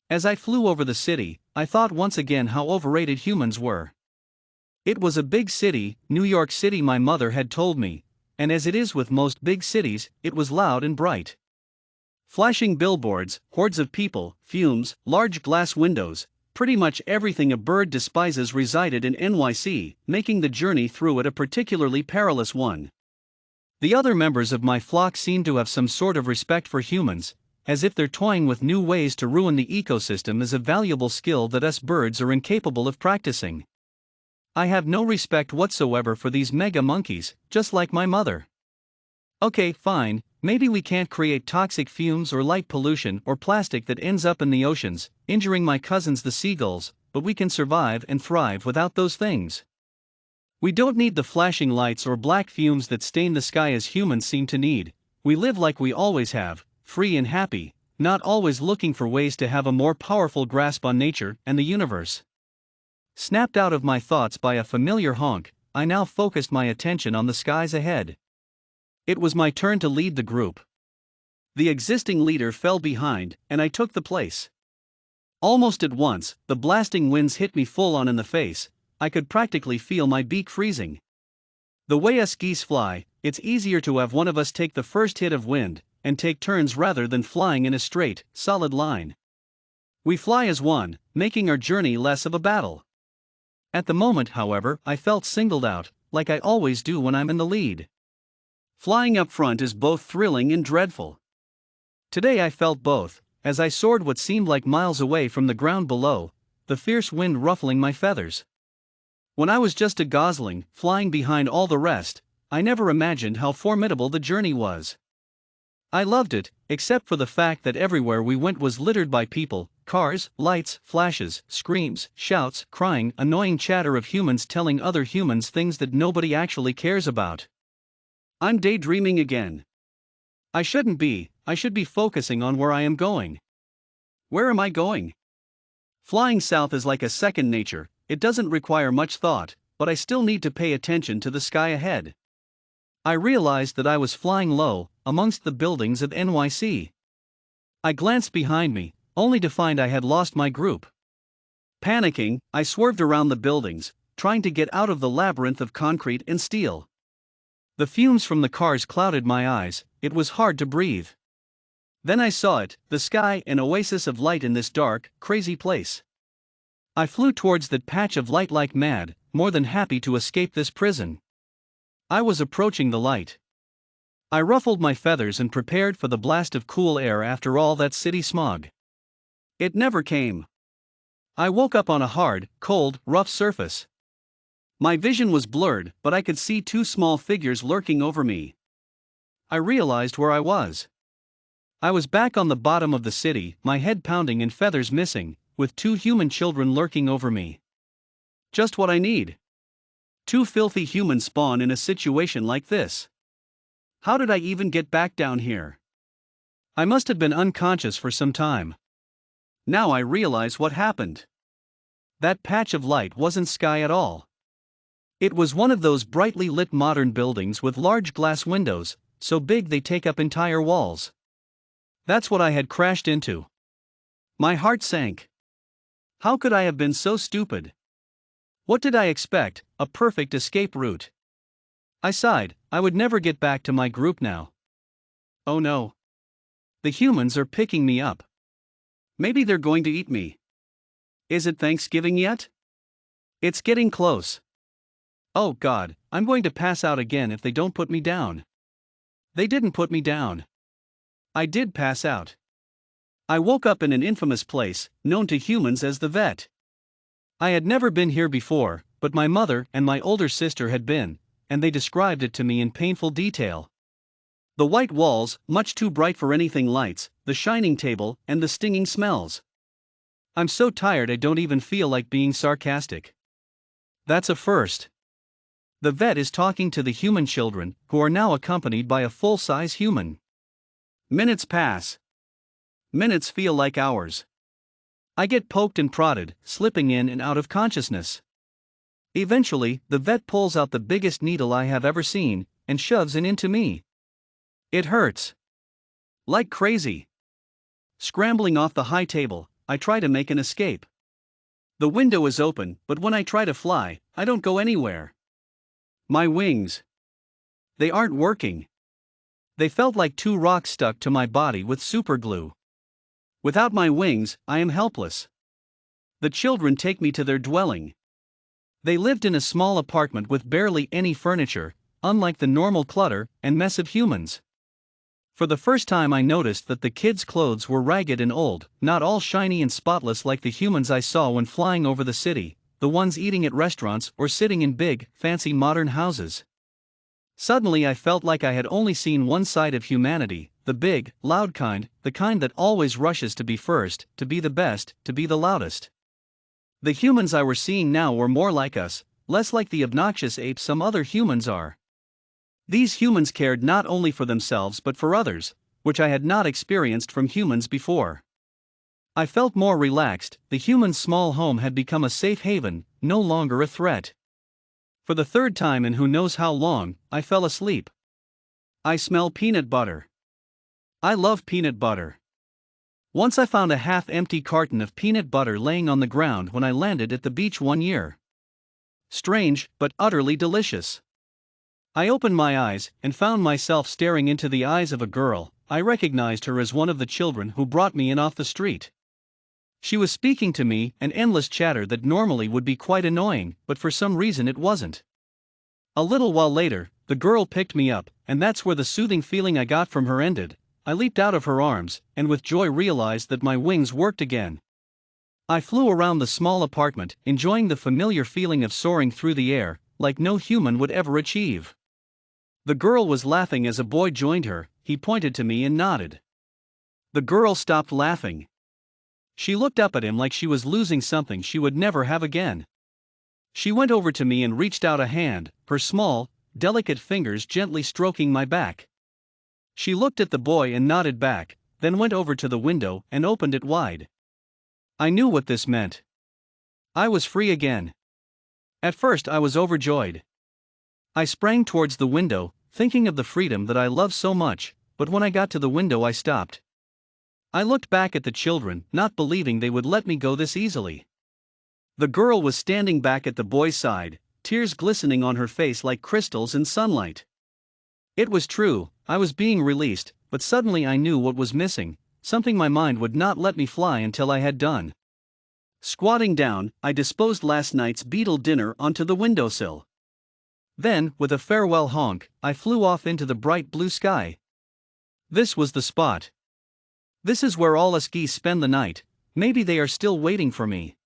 As I flew over the city, I thought once again how overrated humans were. It was a big city, New York City, my mother had told me, and as it is with most big cities, it was loud and bright. Flashing billboards, hordes of people, fumes, large glass windows, pretty much everything a bird despises resided in NYC, making the journey through it a particularly perilous one. The other members of my flock seemed to have some sort of respect for humans, as if their toying with new ways to ruin the ecosystem is a valuable skill that us birds are incapable of practicing. I have no respect whatsoever for these mega monkeys, just like my mother. Okay, fine, maybe we can't create toxic fumes or light pollution or plastic that ends up in the oceans, injuring my cousins the seagulls, but we can survive and thrive without those things. We don't need the flashing lights or black fumes that stain the sky as humans seem to need. We live like we always have, free and happy, not always looking for ways to have a more powerful grasp on nature and the universe. Snapped out of my thoughts by a familiar honk, I now focused my attention on the skies ahead. It was my turn to lead the group. The existing leader fell behind, and I took the place. Almost at once, the blasting winds hit me full on in the face. I could practically feel my beak freezing. The way us geese fly, it's easier to have one of us take the first hit of wind, and take turns rather than flying in a straight, solid line. We fly as one, making our journey less of a battle. At the moment, however, I felt singled out, like I always do when I'm in the lead. Flying up front is both thrilling and dreadful. Today I felt both, as I soared what seemed like miles away from the ground below, the fierce wind ruffling my feathers. When I was just a gosling, flying behind all the rest, I never imagined how formidable the journey was. I loved it, except for the fact that everywhere we went was littered by people, cars, lights, flashes, screams, shouts, crying, annoying chatter of humans telling other humans things that nobody actually cares about. I'm daydreaming again. I shouldn't be, I should be focusing on where I am going. Where am I going? Flying south is like a second nature, it doesn't require much thought, but I still need to pay attention to the sky ahead. I realized that I was flying low, amongst the buildings of NYC. I glanced behind me, only to find I had lost my group. Panicking, I swerved around the buildings, trying to get out of the labyrinth of concrete and steel. The fumes from the cars clouded my eyes, it was hard to breathe. Then I saw it, the sky, an oasis of light in this dark, crazy place. I flew towards that patch of light like mad, more than happy to escape this prison. I was approaching the light. I ruffled my feathers and prepared for the blast of cool air after all that city smog. It never came. I woke up on a hard, cold, rough surface. My vision was blurred, but I could see two small figures lurking over me. I realized where I was. I was back on the bottom of the city, my head pounding and feathers missing, with two human children lurking over me. Just what I need. Two filthy humans spawn in a situation like this. How did I even get back down here? I must have been unconscious for some time. Now I realize what happened. That patch of light wasn't sky at all. It was one of those brightly lit modern buildings with large glass windows, so big they take up entire walls. That's what I had crashed into. My heart sank. How could I have been so stupid? What did I expect, a perfect escape route? I sighed, I would never get back to my group now. Oh no. The humans are picking me up. Maybe they're going to eat me. Is it Thanksgiving yet? It's getting close. Oh God, I'm going to pass out again if they don't put me down. They didn't put me down. I did pass out. I woke up in an infamous place, known to humans as the vet. I had never been here before, but my mother and my older sister had been, and they described it to me in painful detail. The white walls, much too bright for anything lights, the shining table, and the stinging smells. I'm so tired I don't even feel like being sarcastic. That's a first. The vet is talking to the human children, who are now accompanied by a full-size human. Minutes pass. Minutes feel like hours. I get poked and prodded, slipping in and out of consciousness. Eventually, the vet pulls out the biggest needle I have ever seen, and shoves it into me. It hurts. Like crazy. Scrambling off the high table, I try to make an escape. The window is open, but when I try to fly, I don't go anywhere. My wings. They aren't working. They felt like two rocks stuck to my body with superglue. Without my wings, I am helpless. The children take me to their dwelling. They lived in a small apartment with barely any furniture, unlike the normal clutter and mess of humans. For the first time I noticed that the kids' clothes were ragged and old, not all shiny and spotless like the humans I saw when flying over the city, the ones eating at restaurants or sitting in big, fancy modern houses. Suddenly I felt like I had only seen one side of humanity, the big, loud kind, the kind that always rushes to be first, to be the best, to be the loudest. The humans I were seeing now were more like us, less like the obnoxious apes some other humans are. These humans cared not only for themselves but for others, which I had not experienced from humans before. I felt more relaxed. The human's small home had become a safe haven, no longer a threat. For the third time in who knows how long, I fell asleep. I smell peanut butter. I love peanut butter. Once I found a half-empty carton of peanut butter laying on the ground when I landed at the beach one year. Strange, but utterly delicious. I opened my eyes and found myself staring into the eyes of a girl. I recognized her as one of the children who brought me in off the street. She was speaking to me, an endless chatter that normally would be quite annoying, but for some reason it wasn't. A little while later, the girl picked me up, and that's where the soothing feeling I got from her ended. I leaped out of her arms, and with joy realized that my wings worked again. I flew around the small apartment, enjoying the familiar feeling of soaring through the air, like no human would ever achieve. The girl was laughing as a boy joined her. He pointed to me and nodded. The girl stopped laughing. She looked up at him like she was losing something she would never have again. She went over to me and reached out a hand, her small, delicate fingers gently stroking my back. She looked at the boy and nodded back, then went over to the window and opened it wide. I knew what this meant. I was free again. At first I was overjoyed. I sprang towards the window, thinking of the freedom that I love so much, but when I got to the window I stopped. I looked back at the children, not believing they would let me go this easily. The girl was standing back at the boy's side, tears glistening on her face like crystals in sunlight. It was true, I was being released, but suddenly I knew what was missing, something my mind would not let me fly until I had done. Squatting down, I disposed last night's beetle dinner onto the windowsill. Then, with a farewell honk, I flew off into the bright blue sky. This was the spot. This is where all us geese spend the night. Maybe they are still waiting for me.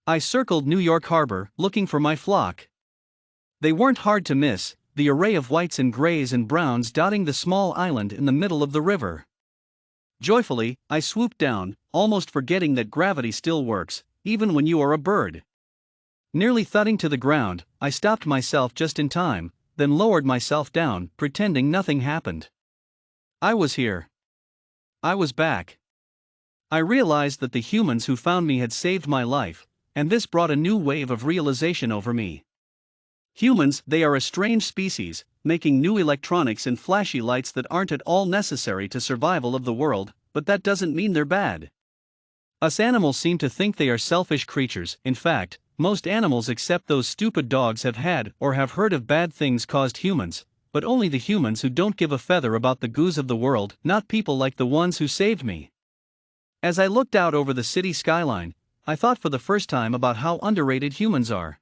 I circled New York Harbor, looking for my flock. They weren't hard to miss, the array of whites and grays and browns dotting the small island in the middle of the river. Joyfully, I swooped down, almost forgetting that gravity still works, even when you are a bird. Nearly thudding to the ground, I stopped myself just in time, then lowered myself down, pretending nothing happened. I was here. I was back. I realized that the humans who found me had saved my life, and this brought a new wave of realization over me. Humans, they are a strange species, making new electronics and flashy lights that aren't at all necessary to survival of the world, but that doesn't mean they're bad. Us animals seem to think they are selfish creatures. In fact, most animals except those stupid dogs have had or have heard of bad things caused humans, but only the humans who don't give a feather about the goose of the world, not people like the ones who saved me. As I looked out over the city skyline, I thought for the first time about how underrated humans are.